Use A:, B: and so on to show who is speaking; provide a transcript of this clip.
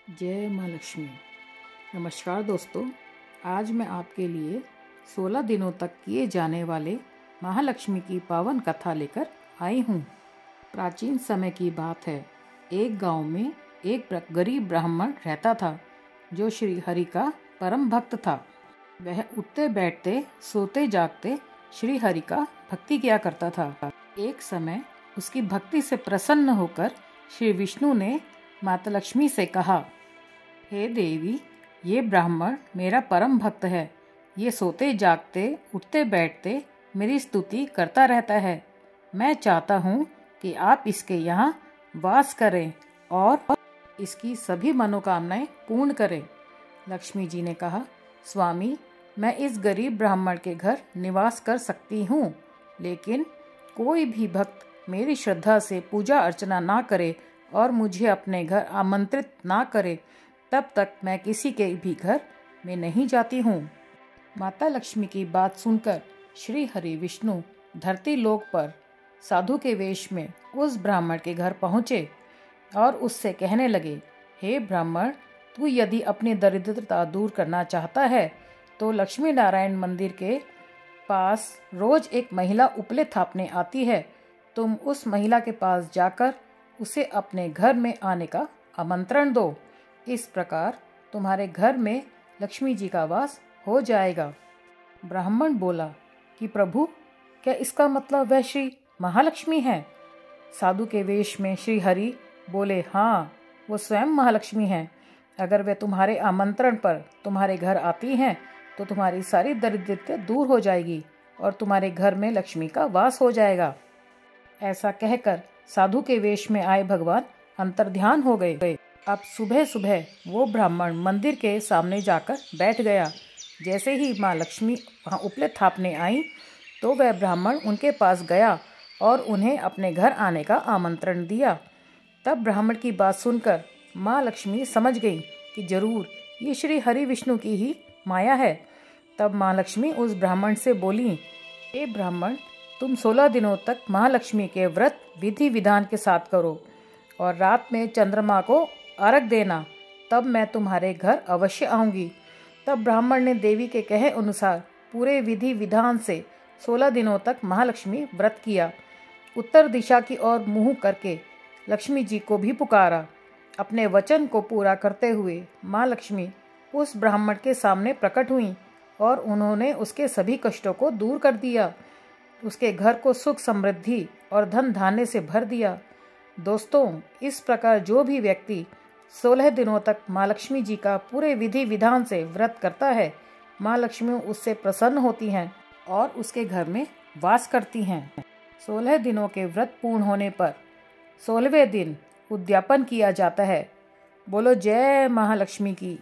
A: जय माँ लक्ष्मी। नमस्कार दोस्तों, आज मैं आपके लिए 16 दिनों तक किए जाने वाले महालक्ष्मी की पावन कथा लेकर आई हूँ। प्राचीन समय की बात है। एक गांव में एक गरीब ब्राह्मण रहता था जो श्री हरि का परम भक्त था। वह उठते बैठते सोते जागते श्री हरि का भक्ति किया करता था। एक समय उसकी भक्ति से प्रसन्न होकर श्री विष्णु ने माता लक्ष्मी से कहा, हे देवी, ये ब्राह्मण मेरा परम भक्त है। ये सोते जागते उठते बैठते मेरी स्तुति करता रहता है। मैं चाहता हूँ कि आप इसके यहाँ वास करें और इसकी सभी मनोकामनाएं पूर्ण करें। लक्ष्मी जी ने कहा, स्वामी, मैं इस गरीब ब्राह्मण के घर निवास कर सकती हूँ, लेकिन कोई भी भक्त मेरी श्रद्धा से पूजा अर्चना ना करे और मुझे अपने घर आमंत्रित ना करे, तब तक मैं किसी के भी घर में नहीं जाती हूँ। माता लक्ष्मी की बात सुनकर श्री हरि विष्णु धरती लोक पर साधु के वेश में उस ब्राह्मण के घर पहुँचे और उससे कहने लगे, हे ब्राह्मण, तू यदि अपनी दरिद्रता दूर करना चाहता है तो लक्ष्मी नारायण मंदिर के पास रोज एक महिला उपले थापने आती है। तुम उस महिला के पास जाकर उसे अपने घर में आने का आमंत्रण दो। इस प्रकार तुम्हारे घर में लक्ष्मी जी का वास हो जाएगा। ब्राह्मण बोला कि प्रभु, क्या इसका मतलब वह श्री महालक्ष्मी है? साधु के वेश में श्री हरि बोले, हाँ, वो स्वयं महालक्ष्मी हैं। अगर वे तुम्हारे आमंत्रण पर तुम्हारे घर आती हैं तो तुम्हारी सारी दरिद्रता दूर हो जाएगी और तुम्हारे घर में लक्ष्मी का वास हो जाएगा। ऐसा कहकर साधु के वेश में आए भगवान अंतर्ध्यान हो गए। अब सुबह सुबह वो ब्राह्मण मंदिर के सामने जाकर बैठ गया। जैसे ही माँ लक्ष्मी वहाँ उपले थापने आई तो वह ब्राह्मण उनके पास गया और उन्हें अपने घर आने का आमंत्रण दिया। तब ब्राह्मण की बात सुनकर माँ लक्ष्मी समझ गई कि जरूर ये श्री हरि विष्णु की ही माया है। तब माँ लक्ष्मी उस ब्राह्मण से बोली, हे ब्राह्मण, तुम 16 दिनों तक महालक्ष्मी के व्रत विधि विधान के साथ करो और रात में चंद्रमा को अर्घ देना, तब मैं तुम्हारे घर अवश्य आऊँगी। तब ब्राह्मण ने देवी के कहे अनुसार पूरे विधि विधान से 16 दिनों तक महालक्ष्मी व्रत किया। उत्तर दिशा की ओर मुँह करके लक्ष्मी जी को भी पुकारा। अपने वचन को पूरा करते हुए माँ लक्ष्मी उस ब्राह्मण के सामने प्रकट हुई और उन्होंने उसके सभी कष्टों को दूर कर दिया। उसके घर को सुख समृद्धि और धन धान्य से भर दिया। दोस्तों, इस प्रकार जो भी व्यक्ति 16 दिनों तक माँ लक्ष्मी जी का पूरे विधि विधान से व्रत करता है, माँ लक्ष्मी उससे प्रसन्न होती हैं और उसके घर में वास करती हैं। 16 दिनों के व्रत पूर्ण होने पर 16वें दिन उद्यापन किया जाता है। बोलो जय महालक्ष्मी की।